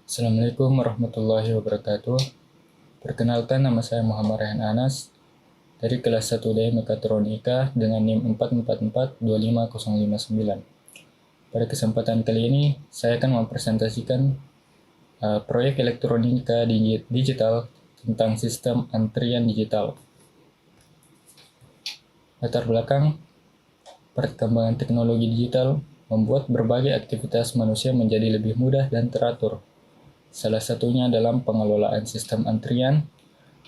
Assalamualaikum warahmatullahi wabarakatuh. Perkenalkan, nama saya Muhammad Rehan Anas dari kelas 1D Mekatronika dengan NIM 444-25059. Pada kesempatan kali ini, saya akan mempresentasikan proyek elektronika digital tentang sistem antrian digital. Latar belakang, perkembangan teknologi digital membuat berbagai aktivitas manusia menjadi lebih mudah dan teratur. Salah satunya dalam pengelolaan sistem antrian.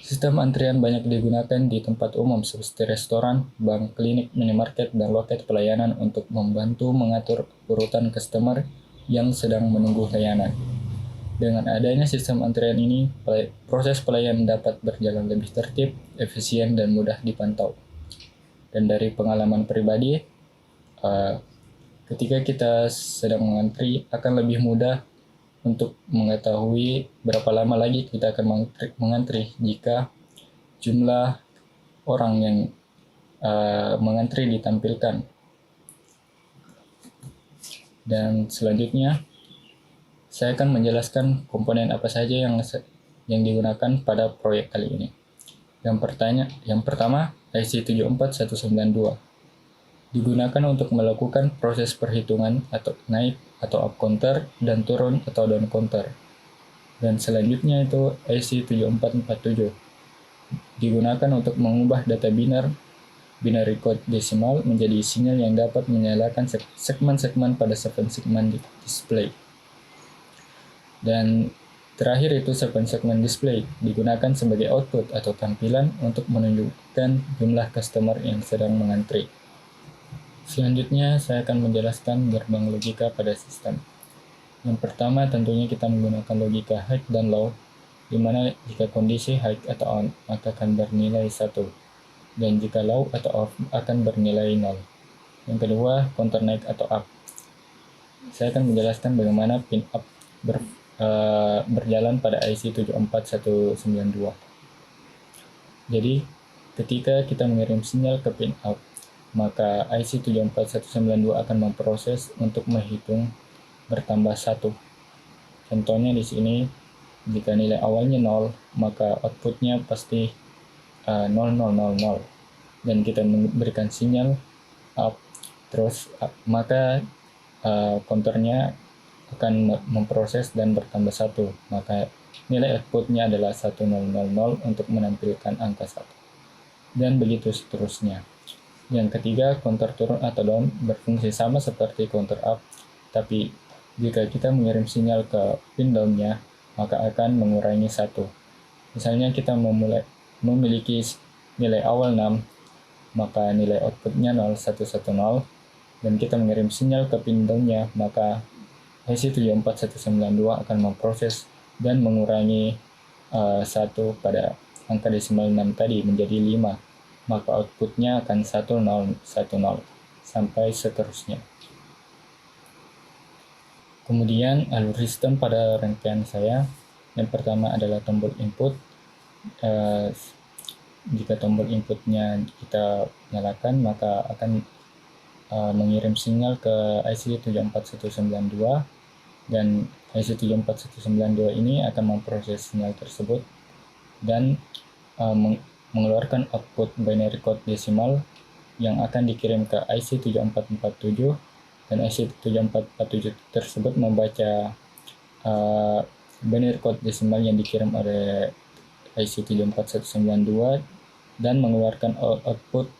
Sistem antrian banyak digunakan di tempat umum seperti restoran, bank, klinik, minimarket, dan loket pelayanan untuk membantu mengatur urutan customer yang sedang menunggu layanan. Dengan adanya sistem antrian ini, proses pelayanan dapat berjalan lebih tertib, efisien, dan mudah dipantau. Dan dari pengalaman pribadi, ketika kita sedang mengantri akan lebih mudah untuk mengetahui berapa lama lagi kita akan mengantri jika jumlah orang yang mengantri ditampilkan. Dan selanjutnya, saya akan menjelaskan komponen apa saja yang digunakan pada proyek kali ini. Yang pertama, IC 74192. Digunakan untuk melakukan proses perhitungan atau naik atau up counter dan turun atau down counter. Dan selanjutnya itu IC 7447. Digunakan untuk mengubah data binary code desimal menjadi sinyal yang dapat menyalakan segmen-segmen pada 7 segmen display. Dan terakhir itu 7 segmen display digunakan sebagai output atau tampilan untuk menunjukkan jumlah customer yang sedang mengantri. Selanjutnya, saya akan menjelaskan gerbang logika pada sistem. Yang pertama, tentunya kita menggunakan logika high dan low, di mana jika kondisi high atau on, maka akan bernilai 1, dan jika low atau off, akan bernilai 0. Yang kedua, counter naik atau up. Saya akan menjelaskan bagaimana pin up berjalan pada IC 74192. Jadi, ketika kita mengirim sinyal ke pin up, maka IC 74192 akan memproses untuk menghitung bertambah 1. Contohnya di sini, jika nilai awalnya 0, maka outputnya pasti 0000. Dan kita memberikan sinyal up, terus maka counternya akan memproses dan bertambah 1. Maka nilai outputnya adalah 1000 untuk menampilkan angka 1. Dan begitu seterusnya. Yang ketiga, counter turun atau down berfungsi sama seperti counter up, tapi jika kita mengirim sinyal ke pin down-nya, maka akan mengurangi 1. Misalnya kita memiliki nilai awal 6, maka nilai outputnya 0110, dan kita mengirim sinyal ke pin down-nya, maka IC 74192 akan memproses dan mengurangi 1 pada angka desimal 6 tadi menjadi 5. Maka outputnya akan 1010 sampai seterusnya. Kemudian alur sistem pada rangkaian saya, yang pertama adalah tombol input. Jika tombol inputnya kita nyalakan, maka akan mengirim sinyal ke IC 74192, dan IC 74192 ini akan memproses sinyal tersebut dan mengeluarkan output binary code desimal yang akan dikirim ke IC 7447, dan IC 7447 tersebut membaca binary code desimal yang dikirim oleh IC 74192 dan mengeluarkan output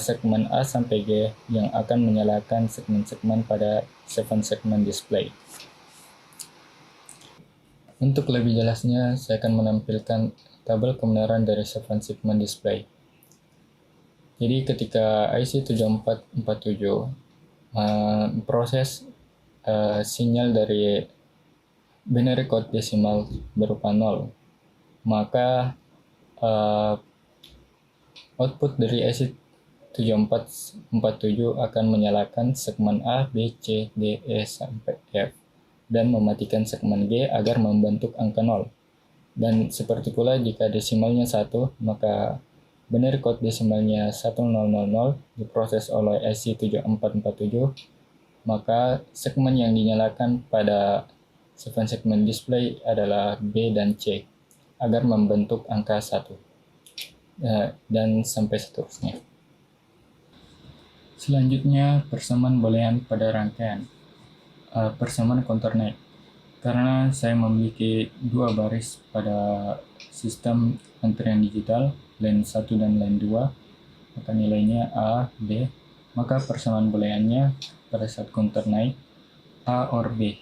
segmen A sampai G yang akan menyalakan segmen-segmen pada 7 segmen display. Untuk lebih jelasnya, saya akan menampilkan tabel kebenaran dari 7 segmen display. Jadi ketika IC 7447 proses sinyal dari binary code desimal berupa 0, maka output dari IC 7447 akan menyalakan segmen A, B, C, D, E, sampai F dan mematikan segmen G agar membentuk angka 0. Dan seperti pula jika desimalnya 1, maka binary code desimalnya 1000 diproses oleh IC 7447, maka segmen yang dinyalakan pada segmen display adalah B dan C agar membentuk angka 1 dan sampai seterusnya. Selanjutnya, persamaan boolean pada rangkaian. Persamaan counter naik. Karena saya memiliki dua baris pada sistem antrian digital, line 1 dan line 2, maka nilainya A, B, maka persamaan booleannya pada saat counter naik A or B,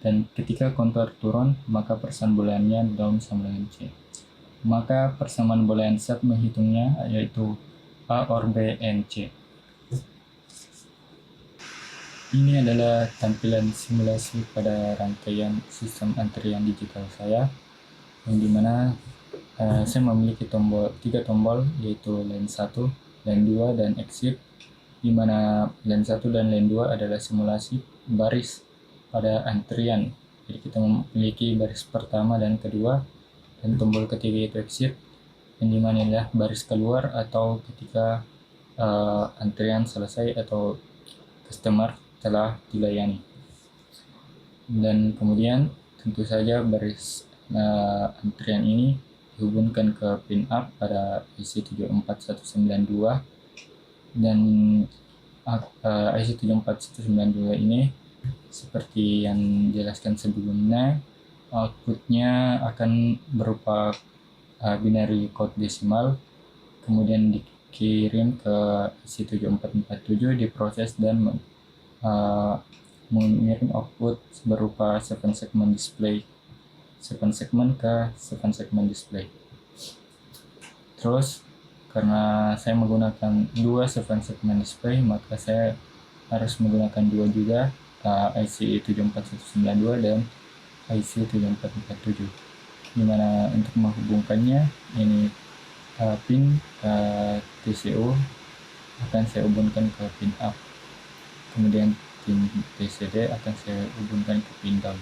dan ketika counter turun maka persamaan booleannya down sama dengan C. Maka persamaan boolean saat menghitungnya yaitu A or B and C. Ini adalah tampilan simulasi pada rangkaian sistem antrian digital saya, yang dimana saya memiliki tiga tombol yaitu line 1, line 2, dan exit, dimana line 1 dan line 2 adalah simulasi baris pada antrian. Jadi kita memiliki baris pertama dan kedua, dan tombol ketiga yaitu exit, yang dimana adalah baris keluar atau ketika antrian selesai atau customer telah dilayani. Dan kemudian tentu saja baris antrian ini dihubungkan ke pin up pada IC74192, dan IC74192 ini seperti yang dijelaskan sebelumnya, outputnya akan berupa binary code desimal, kemudian dikirim ke IC7447, diproses dan mengirim output berupa 7 segmen display, 7 segmen ke 7 segmen display. Terus karena saya menggunakan 2 7 segmen display, maka saya harus menggunakan 2 juga, IC74192 dan IC7447, dimana untuk menghubungkannya ini pin TCO akan saya hubungkan ke pin up, kemudian pin TCD akan saya hubungkan ke pin down.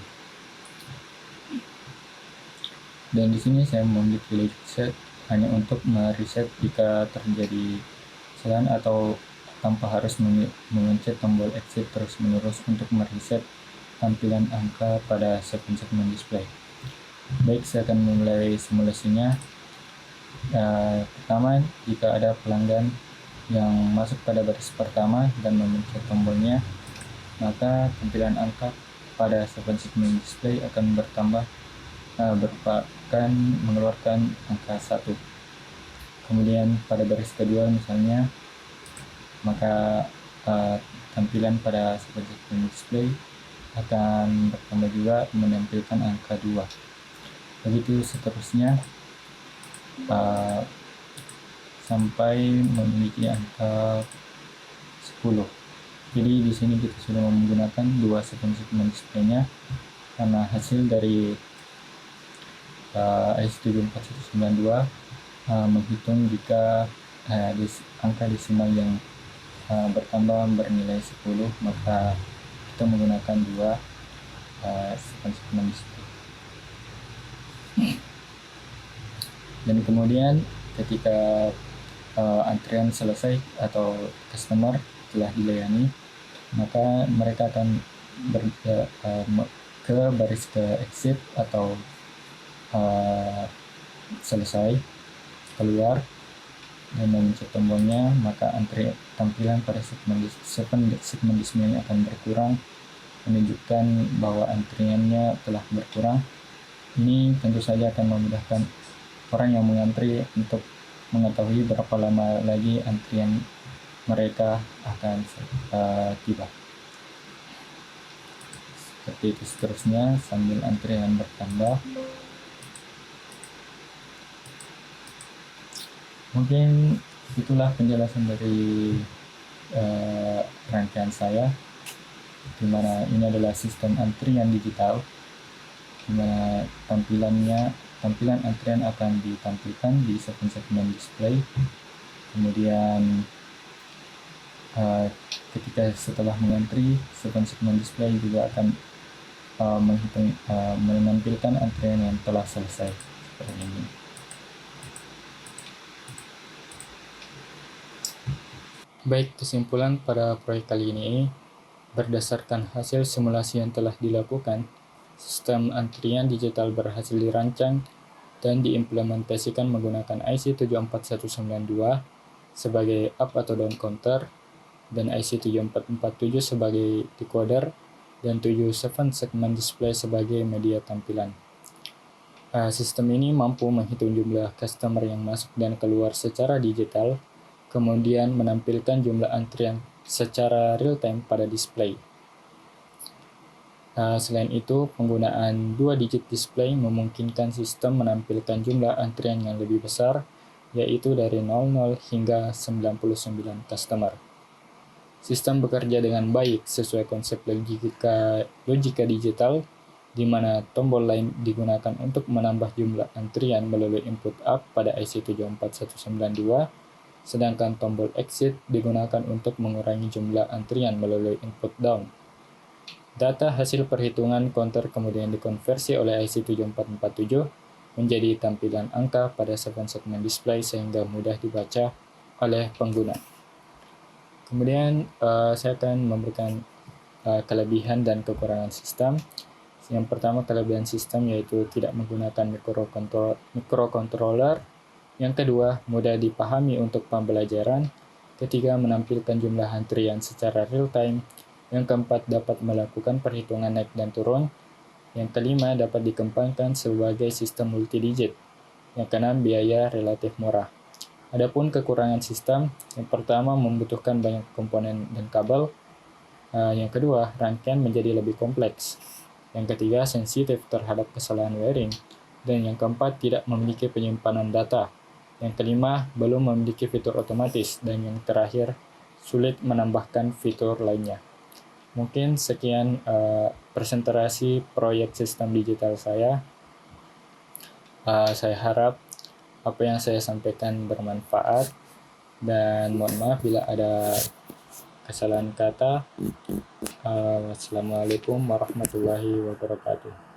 Dan di sini saya memiliki logic set hanya untuk mereset jika terjadi kesalahan atau tanpa harus memencet tombol exit terus-menerus untuk mereset tampilan angka pada segmen display. Baik, saya akan memulai simulasinya. Pertama, jika ada pelanggan yang masuk pada baris pertama dan memencet tombolnya, maka tampilan angka pada segmen display akan bertambah merupakan mengeluarkan angka 1. Kemudian pada baris kedua misalnya, maka tampilan pada segmen display akan bertambah juga menampilkan angka 2. Begitu seterusnya sampai memiliki angka 10. Jadi di sini kita sudah menggunakan 2 segmen display-nya karena hasil dari IC74192 menghitung jika angka desimal yang bertambah bernilai 10, maka kita menggunakan 2 segmen display. Dan kemudian ketika antrian selesai atau customer telah dilayani, maka mereka akan ke baris ke exit atau selesai, keluar dan memencet tombolnya, maka tampilan pada segmen display akan berkurang, menunjukkan bahwa antriannya telah berkurang. Ini tentu saja akan memudahkan orang yang mengantri untuk mengetahui berapa lama lagi antrian mereka akan tiba. Seperti itu seterusnya sambil antrian bertambah. Mungkin itulah penjelasan dari rangkaian saya, dimana ini adalah sistem antrian digital, dimana tampilan antrian akan ditampilkan di segmen display. Kemudian ketika setelah mengantri, segmen display juga akan menampilkan antrian yang telah selesai seperti ini. Baik, kesimpulan pada proyek kali ini, berdasarkan hasil simulasi yang telah dilakukan, Sistem antrian digital berhasil dirancang dan diimplementasikan menggunakan IC 74192 sebagai up atau down counter dan IC 7447 sebagai decoder dan 77 segmen display sebagai media tampilan. Sistem ini mampu menghitung jumlah customer yang masuk dan keluar secara digital, kemudian menampilkan jumlah antrian secara real-time pada display. Selain itu, penggunaan 2 digit display memungkinkan sistem menampilkan jumlah antrian yang lebih besar, yaitu dari 00 hingga 99 customer. Sistem bekerja dengan baik sesuai konsep logika digital, di mana tombol lain digunakan untuk menambah jumlah antrian melalui input up pada IC 74192, sedangkan tombol exit digunakan untuk mengurangi jumlah antrian melalui input down. Data hasil perhitungan counter kemudian dikonversi oleh IC 7447 menjadi tampilan angka pada 7 segmen display sehingga mudah dibaca oleh pengguna. Kemudian saya akan memberikan kelebihan dan kekurangan sistem. Yang pertama, kelebihan sistem yaitu tidak menggunakan microcontroller. Yang kedua, mudah dipahami untuk pembelajaran. Ketiga, menampilkan jumlah antrian secara real time. Yang keempat, dapat melakukan perhitungan naik dan turun. Yang kelima, dapat dikembangkan sebagai sistem multi-digit. Yang keenam, biaya relatif murah. Adapun kekurangan sistem, yang pertama membutuhkan banyak komponen dan kabel. Yang kedua, rangkaian menjadi lebih kompleks. Yang ketiga, sensitif terhadap kesalahan wiring. Dan yang keempat, tidak memiliki penyimpanan data. Yang kelima, belum memiliki fitur otomatis. Dan yang terakhir, sulit menambahkan fitur lainnya. Mungkin sekian presentasi proyek sistem digital saya. Saya harap apa yang saya sampaikan bermanfaat dan mohon maaf bila ada kesalahan kata. Wassalamualaikum warahmatullahi wabarakatuh.